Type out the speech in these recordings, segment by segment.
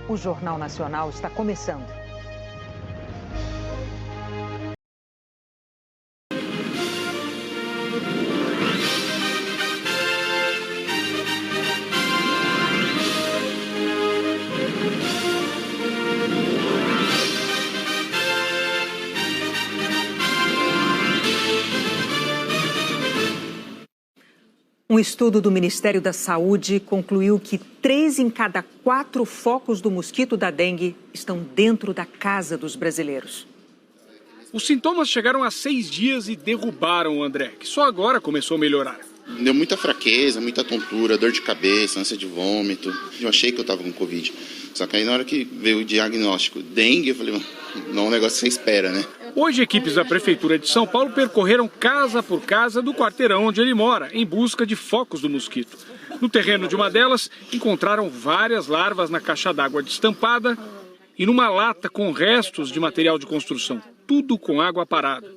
O Jornal Nacional está começando. Um estudo do Ministério da Saúde concluiu que 3 em cada 4 focos do mosquito da dengue estão dentro da casa dos brasileiros. Os sintomas chegaram há 6 dias e derrubaram o André, que só agora começou a melhorar. Deu muita fraqueza, muita tontura, dor de cabeça, ânsia de vômito. Eu achei que eu estava com Covid. Só que aí na hora que veio o diagnóstico dengue, eu falei, não é um negócio que você espera, né? Hoje, equipes da Prefeitura de São Paulo percorreram casa por casa do quarteirão onde ele mora, em busca de focos do mosquito. No terreno de uma delas, encontraram várias larvas na caixa d'água destampada e numa lata com restos de material de construção, tudo com água parada.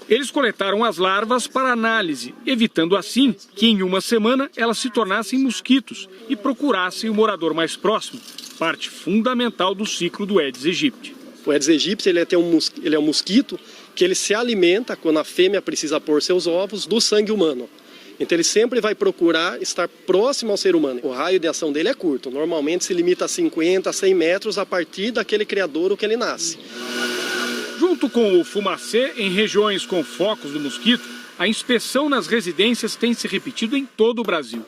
Eles coletaram as larvas para análise, evitando assim que em uma semana elas se tornassem mosquitos e procurassem o morador mais próximo, parte fundamental do ciclo do Aedes aegypti. O Aedes aegypti ele é um mosquito que ele se alimenta, quando a fêmea precisa pôr seus ovos, do sangue humano. Então ele sempre vai procurar estar próximo ao ser humano. O raio de ação dele é curto, normalmente se limita a 50, a 100 metros a partir daquele criadouro que ele nasce. Junto com o fumacê, em regiões com focos do mosquito, a inspeção nas residências tem se repetido em todo o Brasil.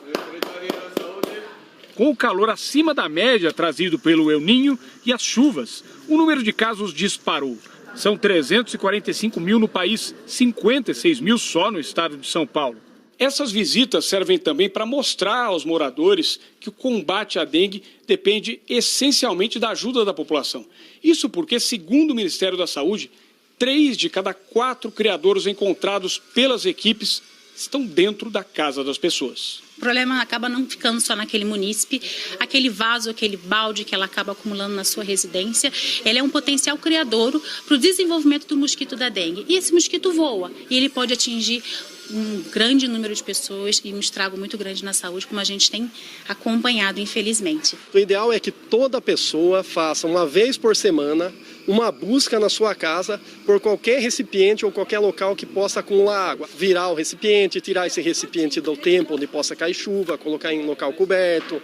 Com o calor acima da média trazido pelo El Niño e as chuvas, o número de casos disparou. São 345 mil no país, 56 mil só no estado de São Paulo. Essas visitas servem também para mostrar aos moradores que o combate à dengue depende essencialmente da ajuda da população. Isso porque, segundo o Ministério da Saúde, 3 de cada 4 criadouros encontrados pelas equipes estão dentro da casa das pessoas. O problema acaba não ficando só naquele munícipe, aquele vaso, aquele balde que ela acaba acumulando na sua residência, ele é um potencial criadouro para o desenvolvimento do mosquito da dengue. E esse mosquito voa e ele pode atingir um grande número de pessoas e um estrago muito grande na saúde, como a gente tem acompanhado, infelizmente. O ideal é que toda pessoa faça uma vez por semana uma busca na sua casa por qualquer recipiente ou qualquer local que possa acumular água. Virar o recipiente, tirar esse recipiente do tempo onde possa cair chuva, colocar em um local coberto,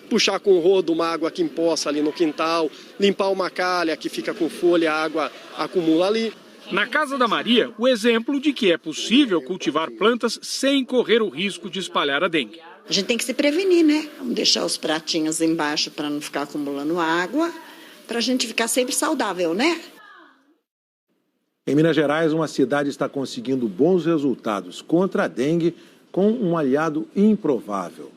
puxar com o rodo uma água que empoça ali no quintal, limpar uma calha que fica com folha, a água acumula ali. Na casa da Maria, o exemplo de que é possível cultivar plantas sem correr o risco de espalhar a dengue. A gente tem que se prevenir, né? Vamos deixar os pratinhos embaixo para não ficar acumulando água, para a gente ficar sempre saudável, né? Em Minas Gerais, uma cidade está conseguindo bons resultados contra a dengue com um aliado improvável.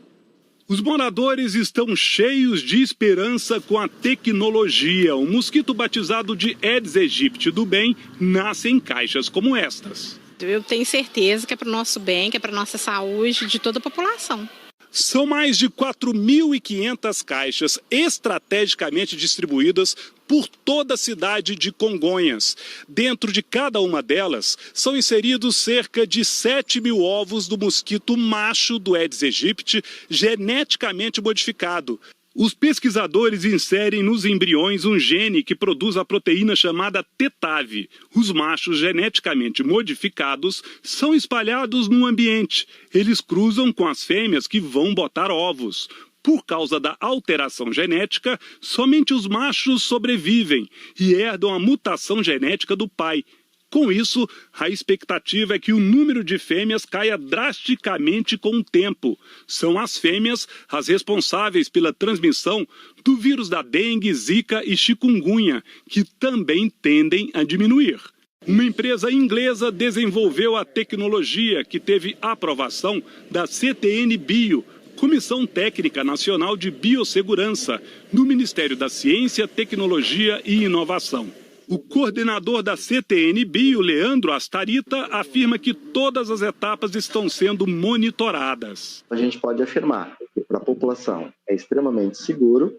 Os moradores estão cheios de esperança com a tecnologia. O mosquito batizado de Aedes aegypti do bem nasce em caixas como estas. Eu tenho certeza que é para o nosso bem, que é para a nossa saúde de toda a população. São mais de 4.500 caixas estrategicamente distribuídas por toda a cidade de Congonhas. Dentro de cada uma delas são inseridos cerca de 7 mil ovos do mosquito macho do Aedes aegypti geneticamente modificado. Os pesquisadores inserem nos embriões um gene que produz a proteína chamada TETAV. Os machos geneticamente modificados são espalhados no ambiente. Eles cruzam com as fêmeas que vão botar ovos. Por causa da alteração genética, somente os machos sobrevivem e herdam a mutação genética do pai. Com isso, a expectativa é que o número de fêmeas caia drasticamente com o tempo. São as fêmeas as responsáveis pela transmissão do vírus da dengue, zika e chikungunya, que também tendem a diminuir. Uma empresa inglesa desenvolveu a tecnologia que teve aprovação da CTN Bio, Comissão Técnica Nacional de Biossegurança, do Ministério da Ciência, Tecnologia e Inovação. O coordenador da CTN Bio, Leandro Astarita, afirma que todas as etapas estão sendo monitoradas. A gente pode afirmar que para a população é extremamente seguro,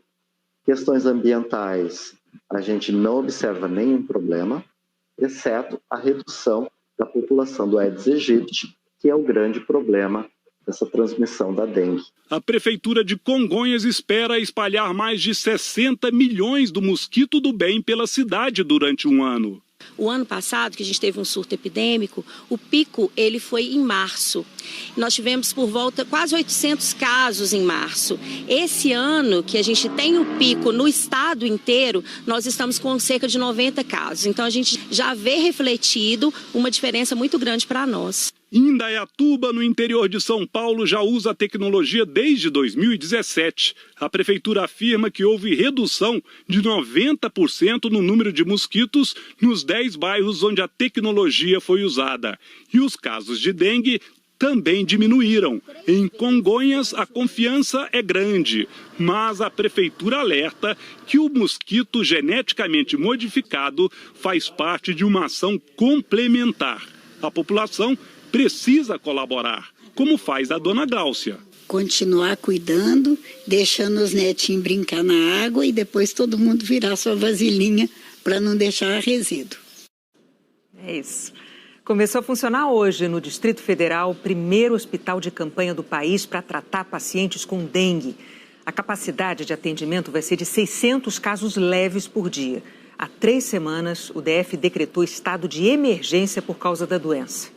questões ambientais a gente não observa nenhum problema, exceto a redução da população do Aedes aegypti, que é o grande problema dessa transmissão da dengue. A Prefeitura de Congonhas espera espalhar mais de 60 milhões do mosquito do bem pela cidade durante um ano. O ano passado, que a gente teve um surto epidêmico, o pico ele foi em março. Nós tivemos por volta quase 800 casos em março. Esse ano, que a gente tem o pico no estado inteiro, nós estamos com cerca de 90 casos. Então a gente já vê refletido uma diferença muito grande para nós. Indaiatuba, no interior de São Paulo, já usa a tecnologia desde 2017. A prefeitura afirma que houve redução de 90% no número de mosquitos nos 10 bairros onde a tecnologia foi usada. E os casos de dengue também diminuíram. Em Congonhas, a confiança é grande, mas a prefeitura alerta que o mosquito geneticamente modificado faz parte de uma ação complementar. A população precisa colaborar, como faz a dona Gláucia. Continuar cuidando, deixando os netinhos brincar na água e depois todo mundo virar sua vasilhinha para não deixar resíduo. É isso. Começou a funcionar hoje no Distrito Federal o primeiro hospital de campanha do país para tratar pacientes com dengue. A capacidade de atendimento vai ser de 600 casos leves por dia. Há 3 semanas, o DF decretou estado de emergência por causa da doença.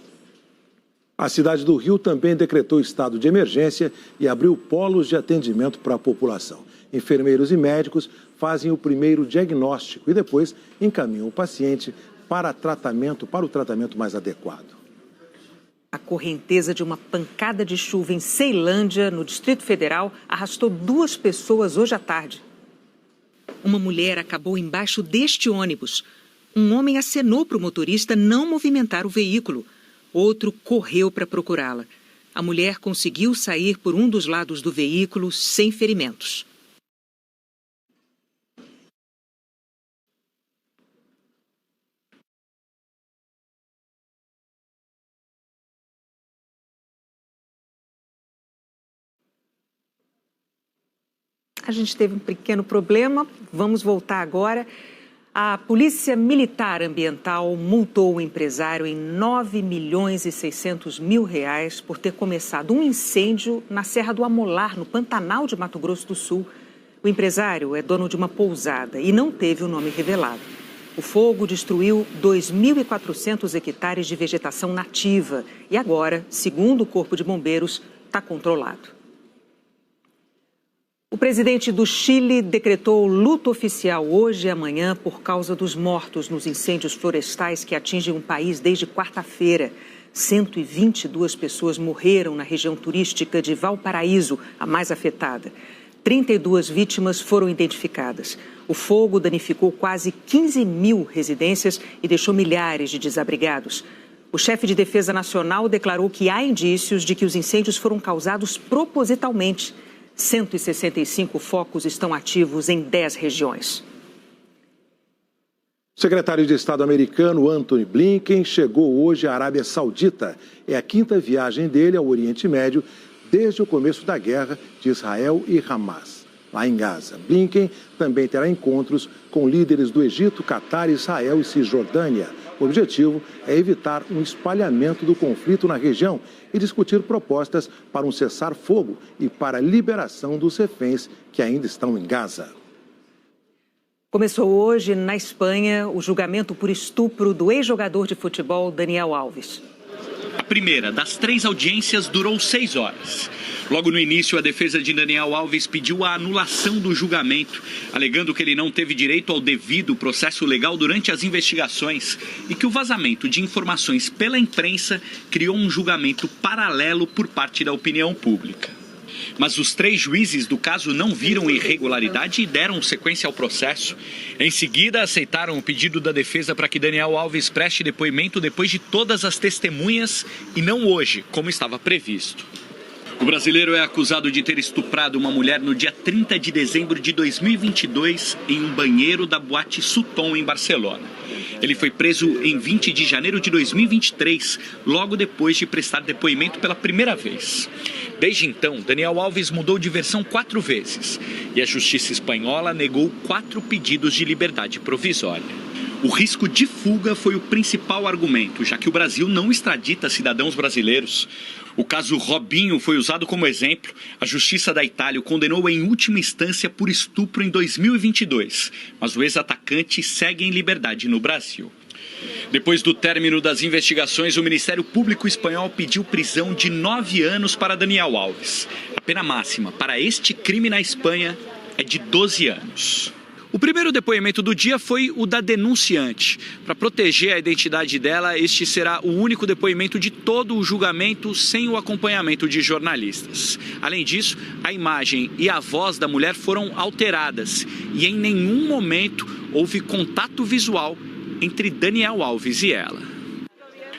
A cidade do Rio também decretou estado de emergência e abriu polos de atendimento para a população. Enfermeiros e médicos fazem o primeiro diagnóstico e depois encaminham o paciente para o tratamento mais adequado. A correnteza de uma pancada de chuva em Ceilândia, no Distrito Federal, arrastou 2 pessoas hoje à tarde. Uma mulher acabou embaixo deste ônibus. Um homem acenou para o motorista não movimentar o veículo. Outro correu para procurá-la. A mulher conseguiu sair por um dos lados do veículo sem ferimentos. A gente teve um pequeno problema, vamos voltar agora. A Polícia Militar Ambiental multou o empresário em R$ 9.600.000 por ter começado um incêndio na Serra do Amolar, no Pantanal de Mato Grosso do Sul. O empresário é dono de uma pousada e não teve o nome revelado. O fogo destruiu 2.400 hectares de vegetação nativa e agora, segundo o Corpo de Bombeiros, está controlado. O presidente do Chile decretou luto oficial hoje e amanhã por causa dos mortos nos incêndios florestais que atingem o país desde quarta-feira. 122 pessoas morreram na região turística de Valparaíso, a mais afetada. 32 vítimas foram identificadas. O fogo danificou quase 15.000 residências e deixou milhares de desabrigados. O chefe de Defesa Nacional declarou que há indícios de que os incêndios foram causados propositalmente. 165 focos estão ativos em 10 regiões. O secretário de Estado americano Antony Blinken chegou hoje à Arábia Saudita. É a 5ª viagem dele ao Oriente Médio desde o começo da guerra de Israel e Hamas, lá em Gaza. Blinken também terá encontros com líderes do Egito, Catar, Israel e Cisjordânia. O objetivo é evitar um espalhamento do conflito na região e discutir propostas para um cessar-fogo e para a liberação dos reféns que ainda estão em Gaza. Começou hoje, na Espanha, o julgamento por estupro do ex-jogador de futebol Daniel Alves. A primeira das 3 audiências durou 6 horas. Logo no início, a defesa de Daniel Alves pediu a anulação do julgamento, alegando que ele não teve direito ao devido processo legal durante as investigações e que o vazamento de informações pela imprensa criou um julgamento paralelo por parte da opinião pública. Mas os 3 juízes do caso não viram irregularidade e deram sequência ao processo. Em seguida, aceitaram o pedido da defesa para que Daniel Alves preste depoimento depois de todas as testemunhas e não hoje, como estava previsto. O brasileiro é acusado de ter estuprado uma mulher no dia 30 de dezembro de 2022 em um banheiro da boate Sutton, em Barcelona. Ele foi preso em 20 de janeiro de 2023, logo depois de prestar depoimento pela primeira vez. Desde então, Daniel Alves mudou de versão 4 vezes e a justiça espanhola negou 4 pedidos de liberdade provisória. O risco de fuga foi o principal argumento, já que o Brasil não extradita cidadãos brasileiros. O caso Robinho foi usado como exemplo. A Justiça da Itália o condenou em última instância por estupro em 2022, mas o ex-atacante segue em liberdade no Brasil. Depois do término das investigações, o Ministério Público espanhol pediu prisão de 9 anos para Daniel Alves. A pena máxima para este crime na Espanha é de 12 anos. O primeiro depoimento do dia foi o da denunciante. Para proteger a identidade dela, este será o único depoimento de todo o julgamento sem o acompanhamento de jornalistas. Além disso, a imagem e a voz da mulher foram alteradas e em nenhum momento houve contato visual entre Daniel Alves e ela.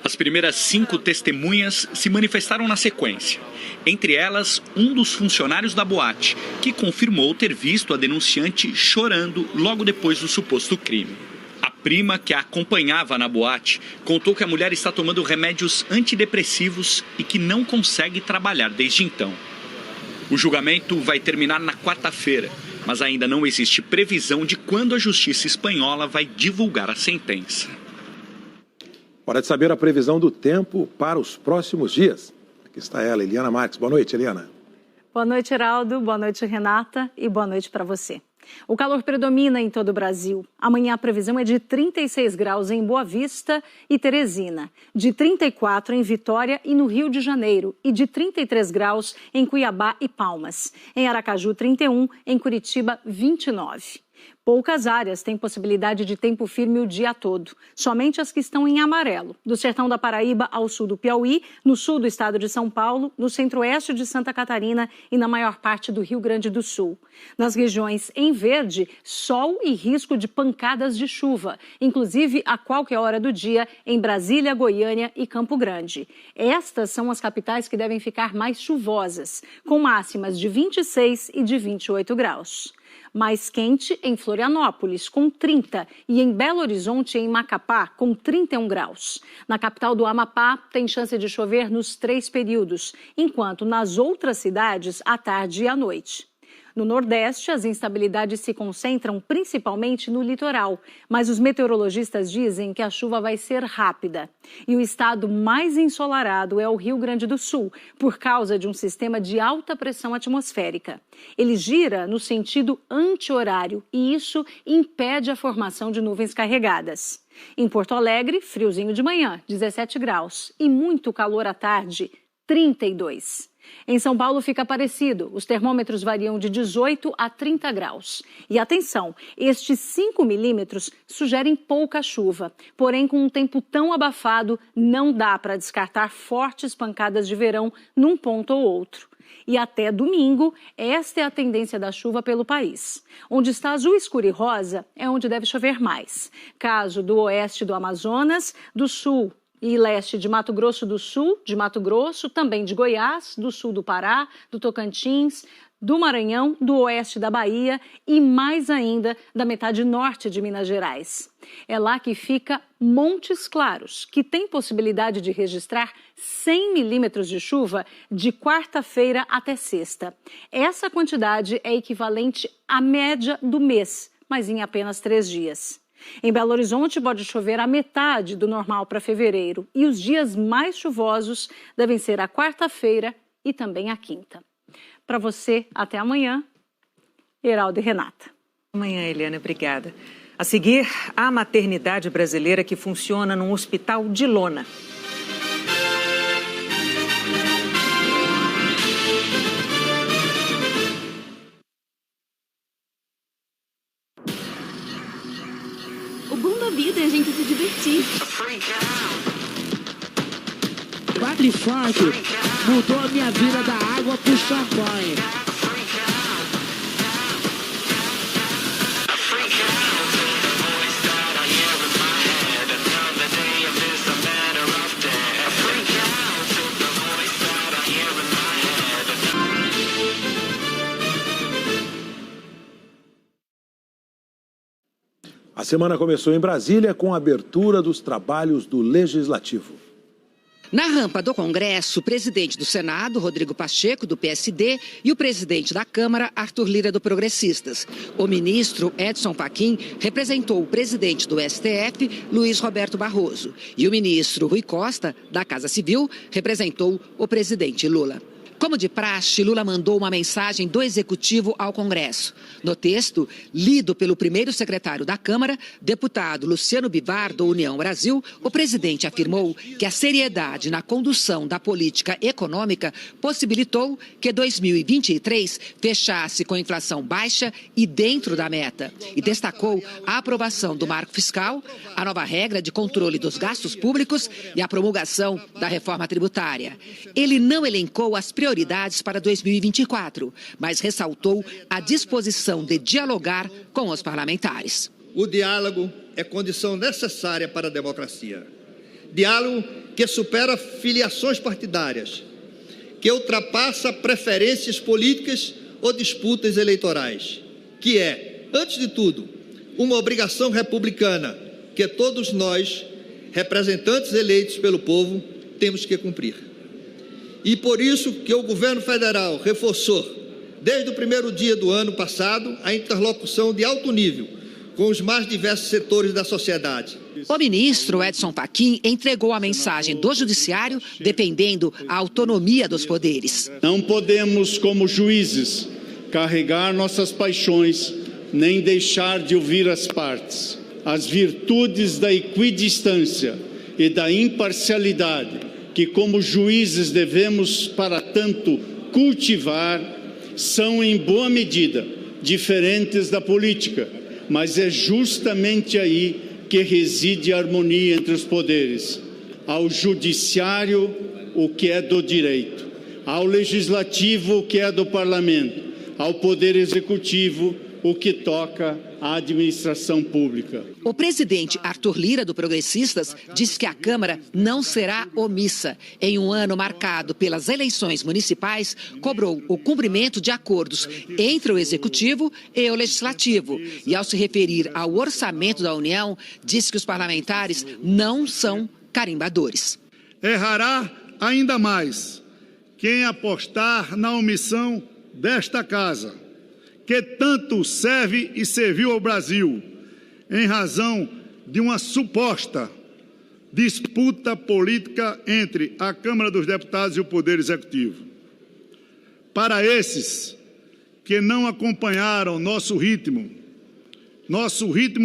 As primeiras 5 testemunhas se manifestaram na sequência. Entre elas, um dos funcionários da boate, que confirmou ter visto a denunciante chorando logo depois do suposto crime. A prima, que a acompanhava na boate, contou que a mulher está tomando remédios antidepressivos e que não consegue trabalhar desde então. O julgamento vai terminar na quarta-feira, mas ainda não existe previsão de quando a justiça espanhola vai divulgar a sentença. Hora de saber a previsão do tempo para os próximos dias. Aqui está ela, Eliana Marques. Boa noite, Eliana. Boa noite, Heraldo. Boa noite, Renata. E boa noite para você. O calor predomina em todo o Brasil. Amanhã a previsão é de 36 graus em Boa Vista e Teresina, de 34 em Vitória e no Rio de Janeiro e de 33 graus em Cuiabá e Palmas. Em Aracaju, 31, em Curitiba, 29. Poucas áreas têm possibilidade de tempo firme o dia todo, somente as que estão em amarelo, do sertão da Paraíba ao sul do Piauí, no sul do estado de São Paulo, no centro-oeste de Santa Catarina e na maior parte do Rio Grande do Sul. Nas regiões em verde, sol e risco de pancadas de chuva, inclusive a qualquer hora do dia em Brasília, Goiânia e Campo Grande. Estas são as capitais que devem ficar mais chuvosas, com máximas de 26 e de 28 graus. Mais quente em Florianópolis, com 30, e em Belo Horizonte e em Macapá, com 31 graus. Na capital do Amapá, tem chance de chover nos 3 períodos, enquanto nas outras cidades, à tarde e à noite. No Nordeste, as instabilidades se concentram principalmente no litoral, mas os meteorologistas dizem que a chuva vai ser rápida. E o estado mais ensolarado é o Rio Grande do Sul, por causa de um sistema de alta pressão atmosférica. Ele gira no sentido anti-horário e isso impede a formação de nuvens carregadas. Em Porto Alegre, friozinho de manhã, 17 graus, e muito calor à tarde, 32. Em São Paulo fica parecido, os termômetros variam de 18 a 30 graus. E atenção, estes 5 milímetros sugerem pouca chuva, porém com um tempo tão abafado não dá para descartar fortes pancadas de verão num ponto ou outro. E até domingo, esta é a tendência da chuva pelo país. Onde está azul escuro e rosa é onde deve chover mais. Caso do oeste do Amazonas, do sul e leste de Mato Grosso do Sul, de Mato Grosso, também de Goiás, do sul do Pará, do Tocantins, do Maranhão, do oeste da Bahia e mais ainda da metade norte de Minas Gerais. É lá que fica Montes Claros, que tem possibilidade de registrar 100 milímetros de chuva de quarta-feira até sexta. Essa quantidade é equivalente à média do mês, mas em apenas 3 dias. Em Belo Horizonte pode chover a metade do normal para fevereiro e os dias mais chuvosos devem ser a quarta-feira e também a quinta. Para você, até amanhã, Heraldo e Renata. Amanhã, Eliana, obrigada. A seguir, a maternidade brasileira que funciona num hospital de lona. O bom da vida é a gente se divertir. Baile funk mudou a minha vida da água pro champanhe. A semana começou em Brasília com a abertura dos trabalhos do Legislativo. Na rampa do Congresso, o presidente do Senado, Rodrigo Pacheco, do PSD, e o presidente da Câmara, Arthur Lira, do Progressistas. O ministro Edson Fachin representou o presidente do STF, Luiz Roberto Barroso. E o ministro Rui Costa, da Casa Civil, representou o presidente Lula. Como de praxe, Lula mandou uma mensagem do Executivo ao Congresso. No texto, lido pelo primeiro secretário da Câmara, deputado Luciano Bivar, do União Brasil, o presidente afirmou que a seriedade na condução da política econômica possibilitou que 2023 fechasse com inflação baixa e dentro da meta. E destacou a aprovação do marco fiscal, a nova regra de controle dos gastos públicos e a promulgação da reforma tributária. Ele não elencou as prioridades para 2024, mas ressaltou a disposição de dialogar com os parlamentares. O diálogo é condição necessária para a democracia. Diálogo que supera filiações partidárias, que ultrapassa preferências políticas ou disputas eleitorais, que é, antes de tudo, uma obrigação republicana que todos nós, representantes eleitos pelo povo, temos que cumprir. E por isso que o governo federal reforçou, desde o primeiro dia do ano passado, a interlocução de alto nível com os mais diversos setores da sociedade. O ministro Edson Fachin entregou a mensagem do Judiciário, defendendo a autonomia dos poderes. Não podemos, como juízes, carregar nossas paixões, nem deixar de ouvir as partes. As virtudes da equidistância e da imparcialidade que como juízes devemos, para tanto, cultivar, são em boa medida diferentes da política, mas é justamente aí que reside a harmonia entre os poderes. Ao judiciário, o que é do direito, ao legislativo, o que é do parlamento, ao poder executivo, o que toca à administração pública. O presidente Arthur Lira, do Progressistas, disse que a Câmara não será omissa. Em um ano marcado pelas eleições municipais, cobrou o cumprimento de acordos entre o Executivo e o Legislativo. E ao se referir ao orçamento da União, disse que os parlamentares não são carimbadores. Errará ainda mais quem apostar na omissão desta casa, que tanto serve e serviu ao Brasil, em razão de uma suposta disputa política entre a Câmara dos Deputados e o Poder Executivo. Para esses que não acompanharam nosso ritmo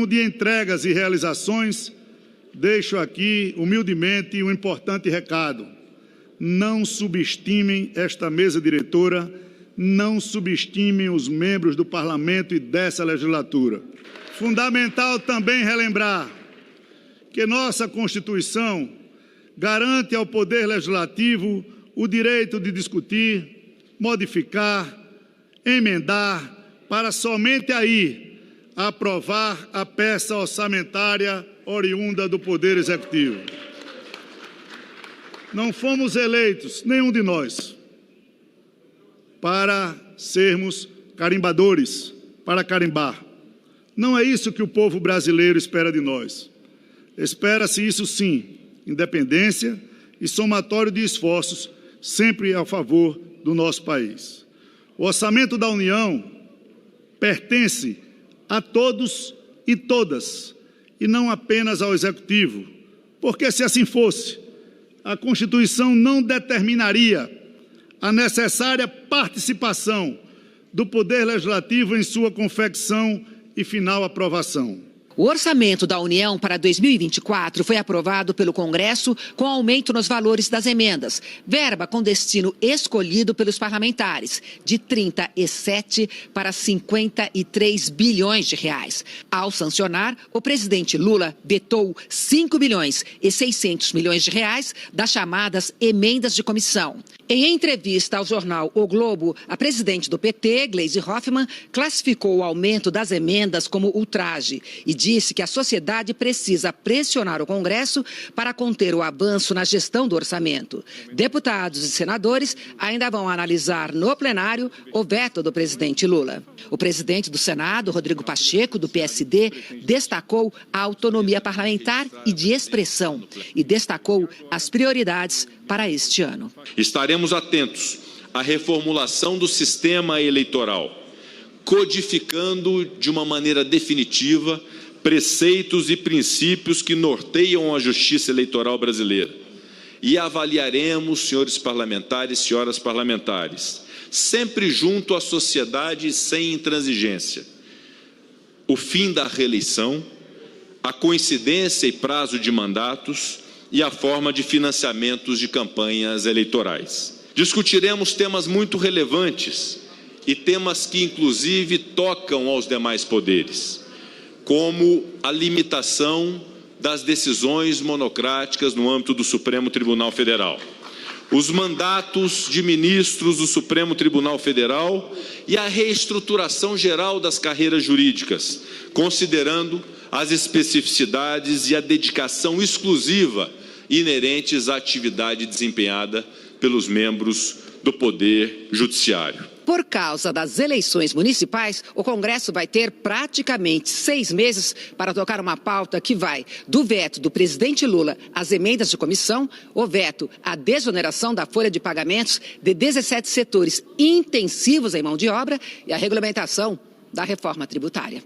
de entregas e realizações, deixo aqui humildemente um importante recado. Não subestimem esta mesa diretora, não subestimem os membros do Parlamento e dessa legislatura. Fundamental também relembrar que nossa Constituição garante ao Poder Legislativo o direito de discutir, modificar, emendar, para somente aí aprovar a peça orçamentária oriunda do Poder Executivo. Não fomos eleitos, nenhum de nós, para sermos carimbadores, para carimbar. Não é isso que o povo brasileiro espera de nós. Espera-se isso sim, independência e somatório de esforços, sempre a favor do nosso país. O orçamento da União pertence a todos e todas, e não apenas ao Executivo, porque se assim fosse, a Constituição não determinaria a necessária participação do Poder Legislativo em sua confecção e final aprovação. O orçamento da União para 2024 foi aprovado pelo Congresso com aumento nos valores das emendas, verba com destino escolhido pelos parlamentares, de 37 para 53 bilhões de reais. Ao sancionar, o presidente Lula vetou 5 bilhões e 600 milhões de reais das chamadas emendas de comissão. Em entrevista ao jornal O Globo, a presidente do PT, Gleisi Hoffmann, classificou o aumento das emendas como ultraje e disse que a sociedade precisa pressionar o Congresso para conter o avanço na gestão do orçamento. Deputados e senadores ainda vão analisar no plenário o veto do presidente Lula. O presidente do Senado, Rodrigo Pacheco, do PSD, destacou a autonomia parlamentar e de expressão e destacou as prioridades para este ano. Estaremos atentos à reformulação do sistema eleitoral, codificando de uma maneira definitiva preceitos e princípios que norteiam a justiça eleitoral brasileira. E avaliaremos, senhores parlamentares, senhoras parlamentares, sempre junto à sociedade sem intransigência, o fim da reeleição, a coincidência e prazo de mandatos e a forma de financiamentos de campanhas eleitorais. Discutiremos temas muito relevantes e temas que, inclusive, tocam aos demais poderes, como a limitação das decisões monocráticas no âmbito do Supremo Tribunal Federal, os mandatos de ministros do Supremo Tribunal Federal e a reestruturação geral das carreiras jurídicas, considerando as especificidades e a dedicação exclusiva inerentes à atividade desempenhada pelos membros do Poder Judiciário. Por causa das eleições municipais, o Congresso vai ter praticamente 6 meses para tocar uma pauta que vai do veto do presidente Lula às emendas de comissão, o veto à desoneração da folha de pagamentos de 17 setores intensivos em mão de obra e a regulamentação da reforma tributária.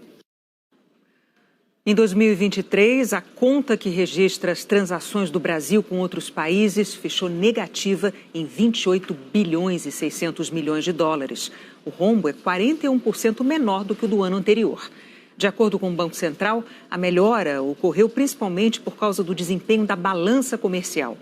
Em 2023, a conta que registra as transações do Brasil com outros países fechou negativa em 28 bilhões e 600 milhões de dólares. O rombo é 41% menor do que o do ano anterior. De acordo com o Banco Central, a melhora ocorreu principalmente por causa do desempenho da balança comercial.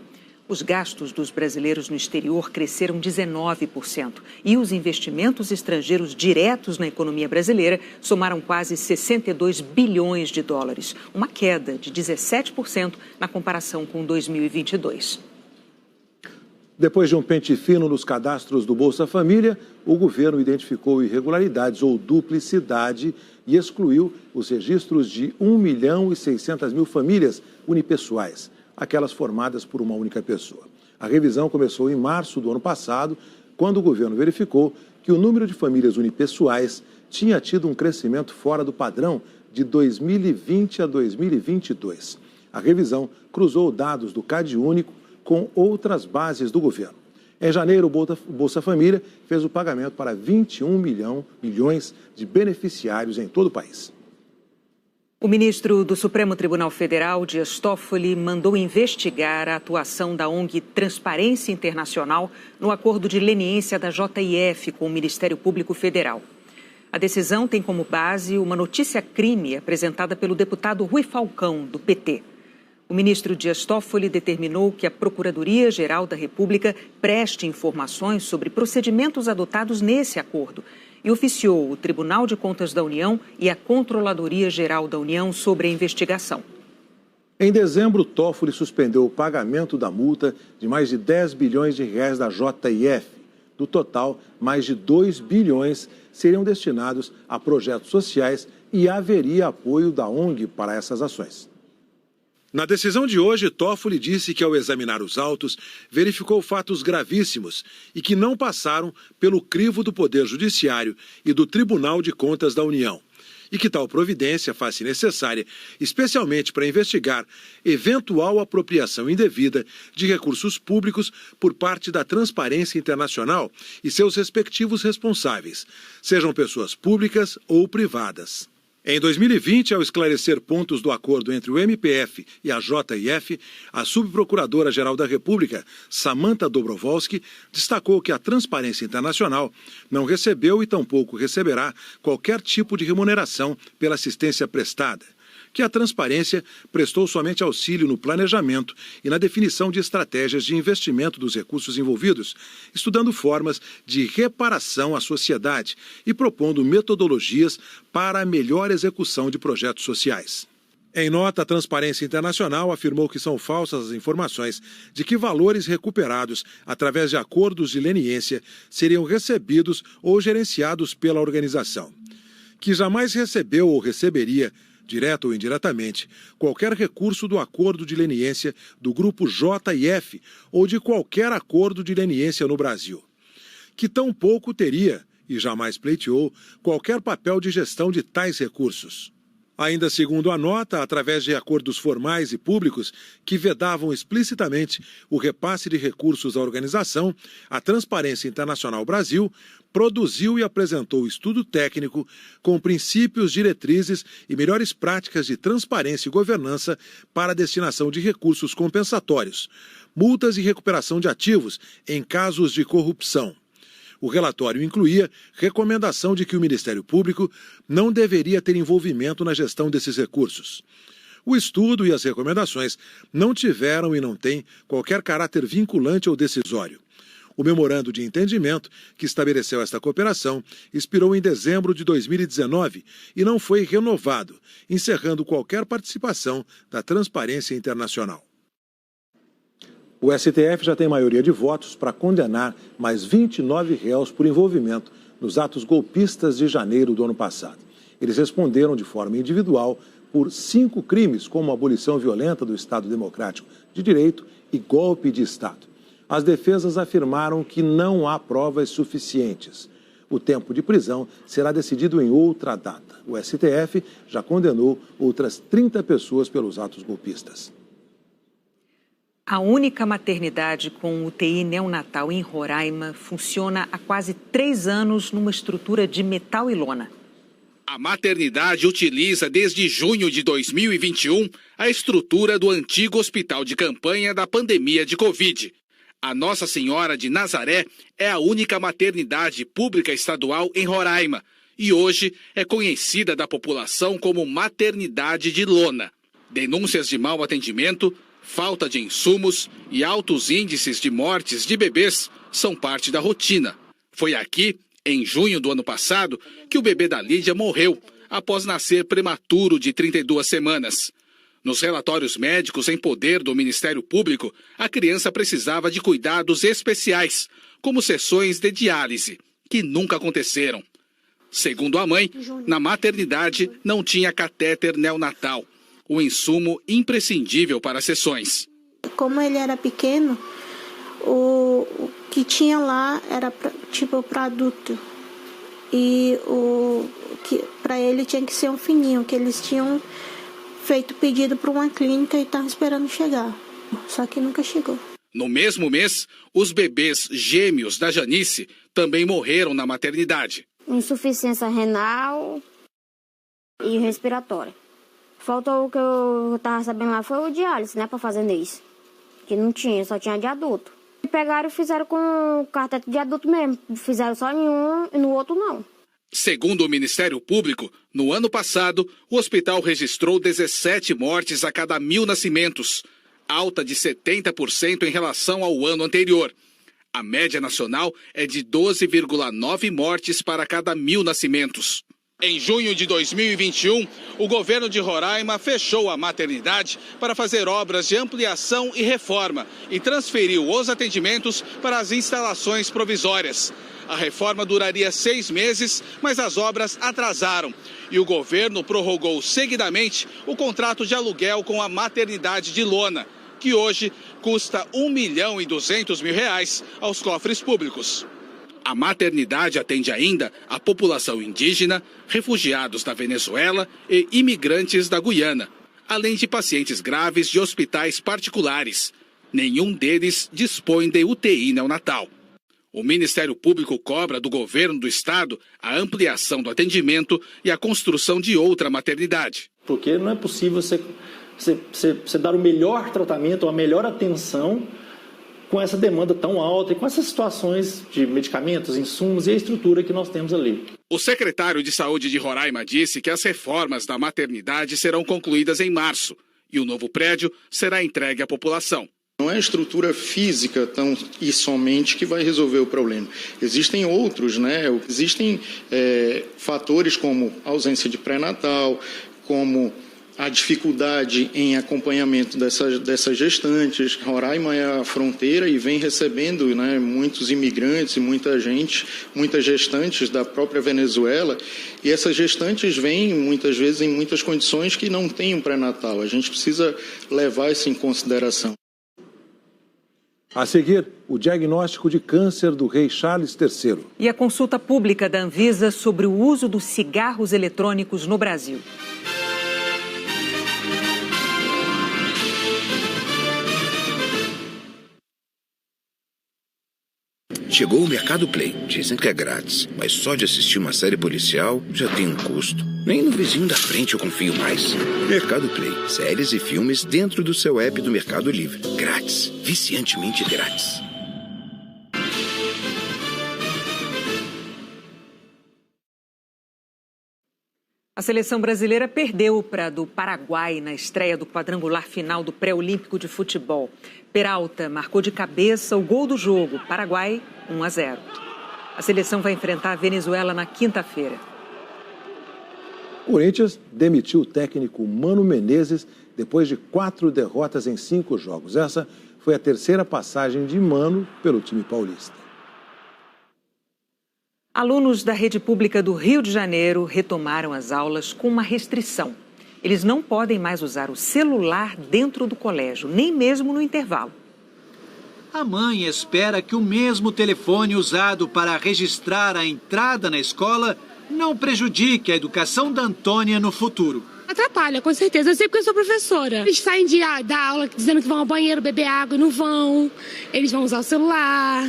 Os gastos dos brasileiros no exterior cresceram 19% e os investimentos estrangeiros diretos na economia brasileira somaram quase 62 bilhões de dólares, uma queda de 17% na comparação com 2022. Depois de um pente fino nos cadastros do Bolsa Família, o governo identificou irregularidades ou duplicidade e excluiu os registros de 1.600.000 famílias unipessoais, aquelas formadas por uma única pessoa. A revisão começou em março do ano passado, quando o governo verificou que o número de famílias unipessoais tinha tido um crescimento fora do padrão de 2020 a 2022. A revisão cruzou dados do CadÚnico com outras bases do governo. Em janeiro, o Bolsa Família fez o pagamento para 21 milhões de beneficiários em todo o país. O ministro do Supremo Tribunal Federal, Dias Toffoli, mandou investigar a atuação da ONG Transparência Internacional no acordo de leniência da JIF com o Ministério Público Federal. A decisão tem como base uma notícia-crime apresentada pelo deputado Rui Falcão, do PT. O ministro Dias Toffoli determinou que a Procuradoria-Geral da República preste informações sobre procedimentos adotados nesse acordo e oficiou o Tribunal de Contas da União e a Controladoria Geral da União sobre a investigação. Em dezembro, Toffoli suspendeu o pagamento da multa de mais de 10 bilhões de reais da JIF. Do total, mais de 2 bilhões seriam destinados a projetos sociais e haveria apoio da ONG para essas ações. Na decisão de hoje, Toffoli disse que, ao examinar os autos, verificou fatos gravíssimos e que não passaram pelo crivo do Poder Judiciário e do Tribunal de Contas da União. E que tal providência faz-se necessária, especialmente para investigar eventual apropriação indevida de recursos públicos por parte da Transparência Internacional e seus respectivos responsáveis, sejam pessoas públicas ou privadas. Em 2020, ao esclarecer pontos do acordo entre o MPF e a JIF, a subprocuradora-geral da República, Samantha Dobrovolsky, destacou que a Transparência Internacional não recebeu e tampouco receberá qualquer tipo de remuneração pela assistência prestada, que a Transparência prestou somente auxílio no planejamento e na definição de estratégias de investimento dos recursos envolvidos, estudando formas de reparação à sociedade e propondo metodologias para a melhor execução de projetos sociais. Em nota, a Transparência Internacional afirmou que são falsas as informações de que valores recuperados através de acordos de leniência seriam recebidos ou gerenciados pela organização, que jamais recebeu ou receberia direto ou indiretamente, qualquer recurso do acordo de leniência do grupo J e F ou de qualquer acordo de leniência no Brasil. Que tampouco teria, e jamais pleiteou, qualquer papel de gestão de tais recursos. Ainda segundo a nota, através de acordos formais e públicos que vedavam explicitamente o repasse de recursos à organização, a Transparência Internacional Brasil produziu e apresentou estudo técnico com princípios, diretrizes e melhores práticas de transparência e governança para a destinação de recursos compensatórios, multas e recuperação de ativos em casos de corrupção. O relatório incluía recomendação de que o Ministério Público não deveria ter envolvimento na gestão desses recursos. O estudo e as recomendações não tiveram e não têm qualquer caráter vinculante ou decisório. O memorando de entendimento que estabeleceu esta cooperação expirou em dezembro de 2019 e não foi renovado, encerrando qualquer participação da Transparência Internacional. O STF já tem maioria de votos para condenar mais 29 réus por envolvimento nos atos golpistas de janeiro do ano passado. Eles responderam de forma individual por 5 crimes, como abolição violenta do Estado Democrático de Direito e golpe de Estado. As defesas afirmaram que não há provas suficientes. O tempo de prisão será decidido em outra data. O STF já condenou outras 30 pessoas pelos atos golpistas. A única maternidade com UTI neonatal em Roraima funciona há quase 3 anos numa estrutura de metal e lona. A maternidade utiliza desde junho de 2021 a estrutura do antigo hospital de campanha da pandemia de Covid. A Nossa Senhora de Nazaré é a única maternidade pública estadual em Roraima e hoje é conhecida da população como maternidade de lona. Denúncias de mau atendimento, falta de insumos e altos índices de mortes de bebês são parte da rotina. Foi aqui, em junho do ano passado, que o bebê da Lídia morreu após nascer prematuro de 32 semanas. Nos relatórios médicos em poder do Ministério Público, a criança precisava de cuidados especiais, como sessões de diálise, que nunca aconteceram. Segundo a mãe, na maternidade não tinha catéter neonatal, o insumo imprescindível para as sessões. Como ele era pequeno, o que tinha lá era para adulto. E para ele tinha que ser um fininho, que eles tinham feito pedido para uma clínica e estavam esperando chegar. Só que nunca chegou. No mesmo mês, os bebês gêmeos da Janice também morreram na maternidade. Insuficiência renal e respiratória. Faltou o que eu estava sabendo lá, foi o diálise, né, para fazer nisso. Que não tinha, só tinha de adulto. Pegaram e fizeram com cateter de adulto mesmo. Fizeram só em um e no outro não. Segundo o Ministério Público, no ano passado, o hospital registrou 17 mortes a cada 1.000 nascimentos, alta de 70% em relação ao ano anterior. A média nacional é de 12,9 mortes para cada 1.000 nascimentos. Em junho de 2021, o governo de Roraima fechou a maternidade para fazer obras de ampliação e reforma e transferiu os atendimentos para as instalações provisórias. A reforma duraria 6 meses, mas as obras atrasaram. E o governo prorrogou seguidamente o contrato de aluguel com a maternidade de lona, que hoje custa R$1.200.000 aos cofres públicos. A maternidade atende ainda a população indígena, refugiados da Venezuela e imigrantes da Guiana, além de pacientes graves de hospitais particulares. Nenhum deles dispõe de UTI neonatal. O Ministério Público cobra do governo do estado a ampliação do atendimento e a construção de outra maternidade. Porque não é possível você dar o melhor tratamento, a melhor atenção com essa demanda tão alta e com essas situações de medicamentos, insumos e a estrutura que nós temos ali. O secretário de Saúde de Roraima disse que as reformas da maternidade serão concluídas em março e o novo prédio será entregue à população. Não é a estrutura física tão e somente que vai resolver o problema. Existem outros, né? Existem fatores como ausência de pré-natal, como a dificuldade em acompanhamento dessas gestantes. Roraima é a fronteira e vem recebendo, né, muitos imigrantes e muitas gestantes da própria Venezuela, e essas gestantes vêm muitas vezes em muitas condições que não têm um pré-natal. A gente precisa levar isso em consideração. A seguir, o diagnóstico de câncer do rei Charles III. E a consulta pública da Anvisa sobre o uso dos cigarros eletrônicos no Brasil. Chegou o Mercado Play. Dizem que é grátis, mas só de assistir uma série policial já tem um custo. Nem no vizinho da frente eu confio mais. Mercado Play. Séries e filmes dentro do seu app do Mercado Livre. Grátis. Viciantemente grátis. A seleção brasileira perdeu para do Paraguai na estreia do quadrangular final do pré-olímpico de futebol. Peralta marcou de cabeça o gol do jogo. Paraguai 1-0. A seleção vai enfrentar a Venezuela na quinta-feira. O Corinthians demitiu o técnico Mano Menezes depois de 4 derrotas em 5 jogos. Essa foi a terceira passagem de Mano pelo time paulista. Alunos da rede pública do Rio de Janeiro retomaram as aulas com uma restrição. Eles não podem mais usar o celular dentro do colégio, nem mesmo no intervalo. A mãe espera que o mesmo telefone usado para registrar a entrada na escola não prejudique a educação da Antônia no futuro. Atrapalha, com certeza. Eu sei porque eu sou professora. Eles saem da aula dizendo que vão ao banheiro beber água e não vão. Eles vão usar o celular.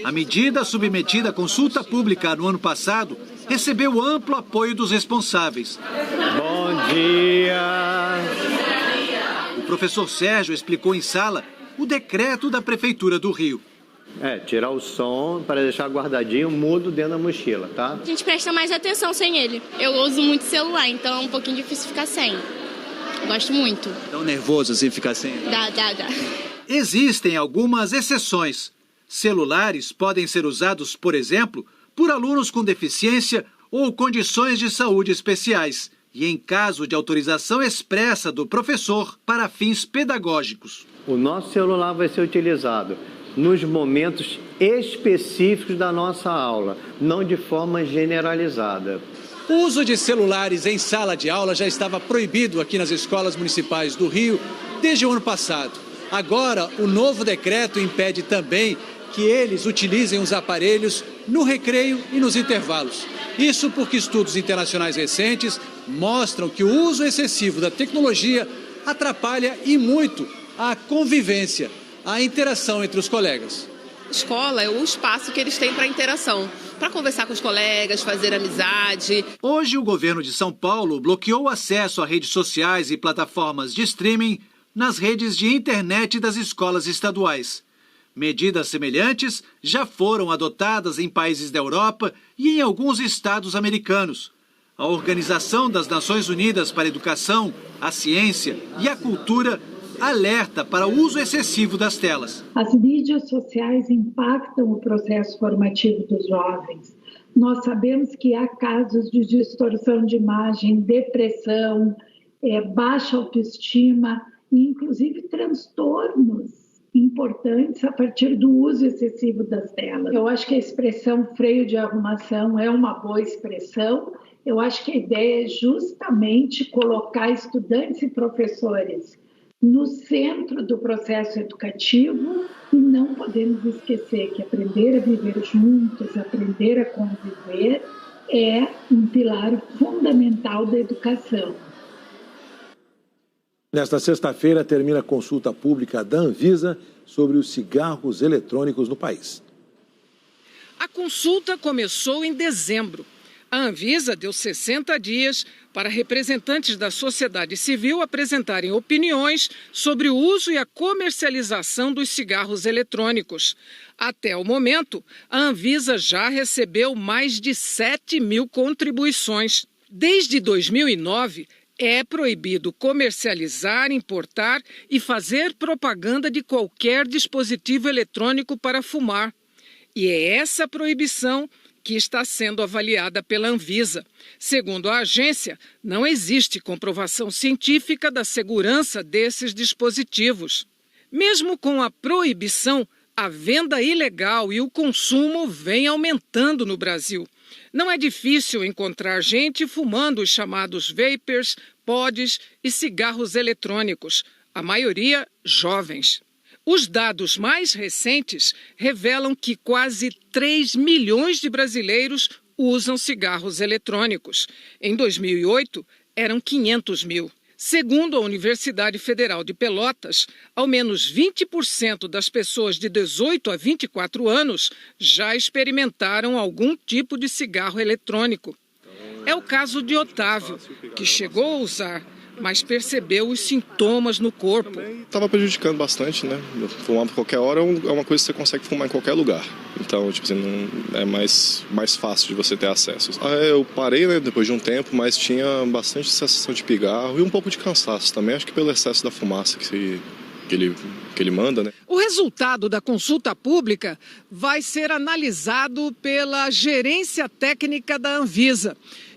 A medida submetida à consulta pública no ano passado recebeu amplo apoio dos responsáveis. Bom dia! O professor Sérgio explicou em sala o decreto da Prefeitura do Rio. Tirar o som para deixar guardadinho, mudo dentro da mochila, tá? A gente presta mais atenção sem ele. Eu uso muito celular, então é um pouquinho difícil ficar sem. Gosto muito. Tão nervoso assim ficar sem? Dá. Existem algumas exceções. Celulares podem ser usados, por exemplo, por alunos com deficiência ou condições de saúde especiais e em caso de autorização expressa do professor para fins pedagógicos. O nosso celular vai ser utilizado nos momentos específicos da nossa aula, não de forma generalizada. O uso de celulares em sala de aula já estava proibido aqui nas escolas municipais do Rio desde o ano passado. Agora, o novo decreto impede também que eles utilizem os aparelhos no recreio e nos intervalos. Isso porque estudos internacionais recentes mostram que o uso excessivo da tecnologia atrapalha e muito a convivência, a interação entre os colegas. Escola é o espaço que eles têm para interação, para conversar com os colegas, fazer amizade. Hoje, o governo de São Paulo bloqueou o acesso a redes sociais e plataformas de streaming nas redes de internet das escolas estaduais. Medidas semelhantes já foram adotadas em países da Europa e em alguns estados americanos. A Organização das Nações Unidas para a Educação, a Ciência e a Cultura alerta para o uso excessivo das telas. As mídias sociais impactam o processo formativo dos jovens. Nós sabemos que há casos de distorção de imagem, depressão, baixa autoestima, inclusive transtornos importantes a partir do uso excessivo das telas. Eu acho que a expressão freio de arrumação é uma boa expressão. Eu acho que a ideia é justamente colocar estudantes e professores no centro do processo educativo e não podemos esquecer que aprender a viver juntos, aprender a conviver é um pilar fundamental da educação. Nesta sexta-feira, termina a consulta pública da Anvisa sobre os cigarros eletrônicos no país. A consulta começou em dezembro. A Anvisa deu 60 dias para representantes da sociedade civil apresentarem opiniões sobre o uso e a comercialização dos cigarros eletrônicos. Até o momento, a Anvisa já recebeu mais de 7.000 contribuições. Desde 2009, é proibido comercializar, importar e fazer propaganda de qualquer dispositivo eletrônico para fumar. E é essa proibição que está sendo avaliada pela Anvisa. Segundo a agência, não existe comprovação científica da segurança desses dispositivos. Mesmo com a proibição, a venda ilegal e o consumo vem aumentando no Brasil. Não é difícil encontrar gente fumando os chamados vapers, pods e cigarros eletrônicos, a maioria jovens. Os dados mais recentes revelam que quase 3 milhões de brasileiros usam cigarros eletrônicos. Em 2008, eram 500 mil. Segundo a Universidade Federal de Pelotas, ao menos 20% das pessoas de 18 a 24 anos já experimentaram algum tipo de cigarro eletrônico. É o caso de Otávio, que chegou a usar, mas percebeu os sintomas no corpo. Estava prejudicando bastante, né? Fumar por qualquer hora é uma coisa que você consegue fumar em qualquer lugar. Então, tipo assim, não é mais fácil de você ter acesso. Eu parei, né, depois de um tempo, mas tinha bastante sensação de pigarro e um pouco de cansaço também. Acho que pelo excesso da fumaça que ele manda, né? O resultado da consulta pública vai ser analisado pela Gerência Técnica da Anvisa,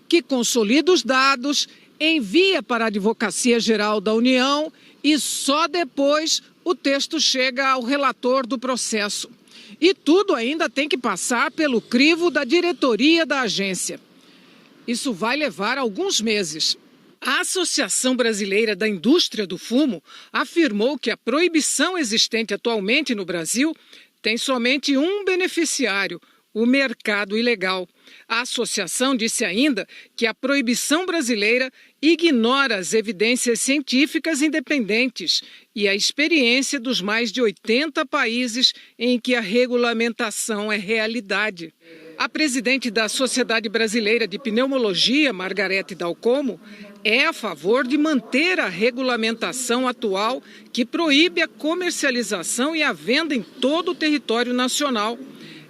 que consolida os dados, envia para a Advocacia Geral da União e só depois o texto chega ao relator do processo. E tudo ainda tem que passar pelo crivo da diretoria da agência. Isso vai levar alguns meses. A Associação Brasileira da Indústria do Fumo afirmou que a proibição existente atualmente no Brasil tem somente um beneficiário: o mercado ilegal. A associação disse ainda que a proibição brasileira ignora as evidências científicas independentes e a experiência dos mais de 80 países em que a regulamentação é realidade. A presidente da Sociedade Brasileira de Pneumologia, Margarete Dalcomo, é a favor de manter a regulamentação atual que proíbe a comercialização e a venda em todo o território nacional.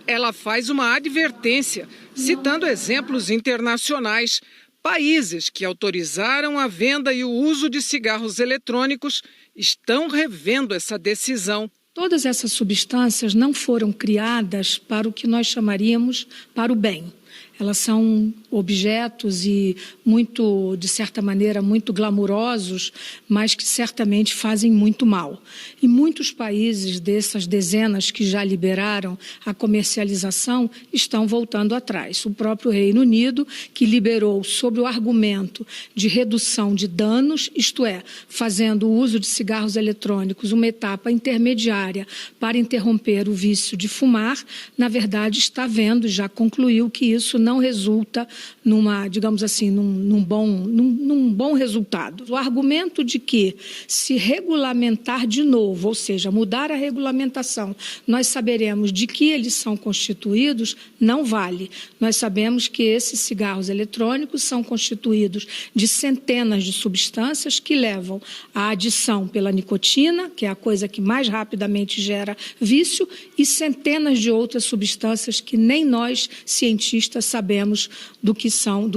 Ela faz uma advertência, citando exemplos internacionais. Países que autorizaram a venda e o uso de cigarros eletrônicos estão revendo essa decisão. Todas essas substâncias não foram criadas para o que nós chamaríamos para o bem. Elas são objetos e muito, de certa maneira, muito glamurosos, mas que certamente fazem muito mal. E muitos países dessas dezenas que já liberaram a comercialização estão voltando atrás. O próprio Reino Unido, que liberou sob o argumento de redução de danos, isto é, fazendo o uso de cigarros eletrônicos uma etapa intermediária para interromper o vício de fumar, na verdade está vendo, já concluiu que isso não resulta numa, digamos assim, num bom resultado. O argumento de que se regulamentar de novo, ou seja, mudar a regulamentação, nós saberemos de que eles são constituídos, não vale. Nós sabemos que esses cigarros eletrônicos são constituídos de centenas de substâncias que levam à adição pela nicotina, que é a coisa que mais rapidamente gera vício, e centenas de outras substâncias que nem nós, cientistas, sabemos do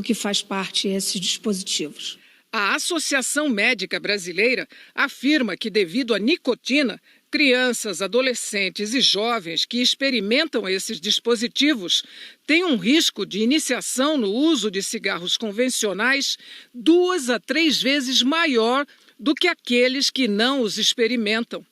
que faz parte esses dispositivos. A Associação Médica Brasileira afirma que, devido à nicotina, crianças, adolescentes e jovens que experimentam esses dispositivos têm um risco de iniciação no uso de cigarros convencionais 2 a 3 vezes maior do que aqueles que não os experimentam.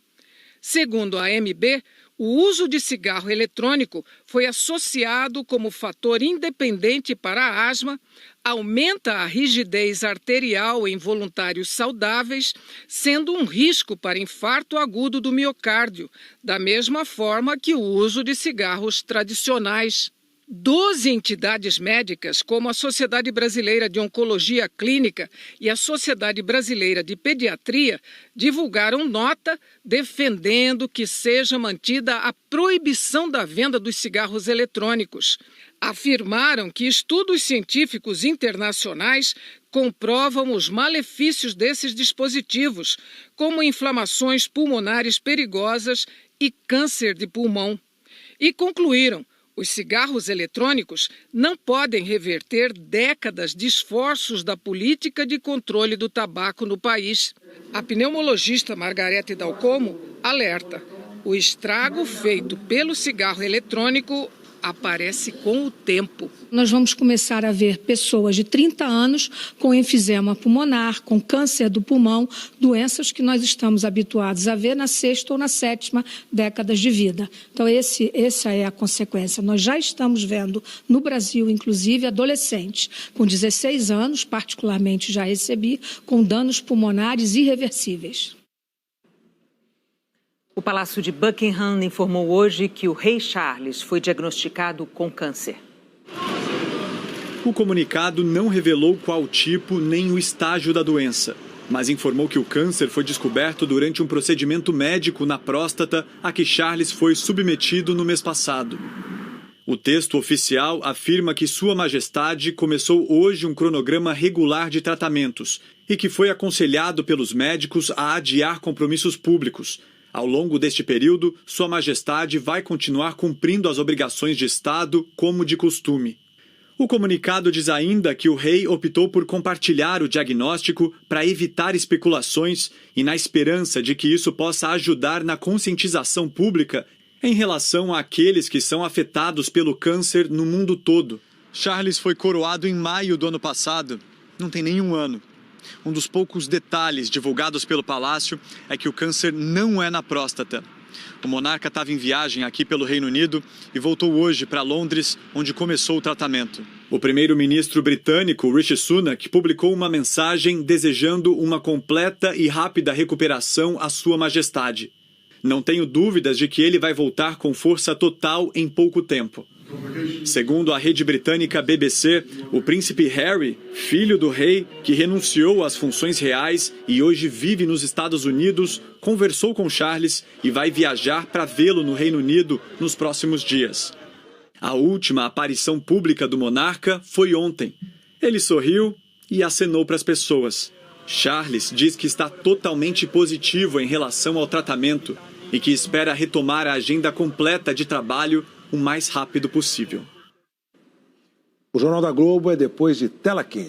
Segundo a AMB, o uso de cigarro eletrônico foi associado como fator independente para a asma, aumenta a rigidez arterial em voluntários saudáveis, sendo um risco para infarto agudo do miocárdio, da mesma forma que o uso de cigarros tradicionais. 12 entidades médicas, como a Sociedade Brasileira de Oncologia Clínica e a Sociedade Brasileira de Pediatria, divulgaram nota defendendo que seja mantida a proibição da venda dos cigarros eletrônicos. Afirmaram que estudos científicos internacionais comprovam os malefícios desses dispositivos, como inflamações pulmonares perigosas e câncer de pulmão. E concluíram: os cigarros eletrônicos não podem reverter décadas de esforços da política de controle do tabaco no país. A pneumologista Margarete Dalcomo alerta: o estrago feito pelo cigarro eletrônico aparece com o tempo. Nós vamos começar a ver pessoas de 30 anos com enfisema pulmonar, com câncer do pulmão, doenças que nós estamos habituados a ver na 6ª ou na 7ª década de vida. Então, essa é a consequência. Nós já estamos vendo no Brasil, inclusive, adolescentes com 16 anos, particularmente já recebi, com danos pulmonares irreversíveis. O Palácio de Buckingham informou hoje que o rei Charles foi diagnosticado com câncer. O comunicado não revelou qual tipo nem o estágio da doença, mas informou que o câncer foi descoberto durante um procedimento médico na próstata a que Charles foi submetido no mês passado. O texto oficial afirma que Sua Majestade começou hoje um cronograma regular de tratamentos e que foi aconselhado pelos médicos a adiar compromissos públicos. Ao longo deste período, Sua Majestade vai continuar cumprindo as obrigações de Estado como de costume. O comunicado diz ainda que o rei optou por compartilhar o diagnóstico para evitar especulações e na esperança de que isso possa ajudar na conscientização pública em relação àqueles que são afetados pelo câncer no mundo todo. Charles foi coroado em maio do ano passado. Não tem nenhum ano. Um dos poucos detalhes divulgados pelo Palácio é que o câncer não é na próstata. O monarca estava em viagem aqui pelo Reino Unido e voltou hoje para Londres, onde começou o tratamento. O primeiro-ministro britânico, Rishi Sunak, publicou uma mensagem desejando uma completa e rápida recuperação à Sua Majestade. Não tenho dúvidas de que ele vai voltar com força total em pouco tempo. Segundo a rede britânica BBC, o príncipe Harry, filho do rei, que renunciou às funções reais e hoje vive nos Estados Unidos, conversou com Charles e vai viajar para vê-lo no Reino Unido nos próximos dias. A última aparição pública do monarca foi ontem. Ele sorriu e acenou para as pessoas. Charles diz que está totalmente positivo em relação ao tratamento e que espera retomar a agenda completa de trabalho o mais rápido possível. O Jornal da Globo é depois de Tela Quente.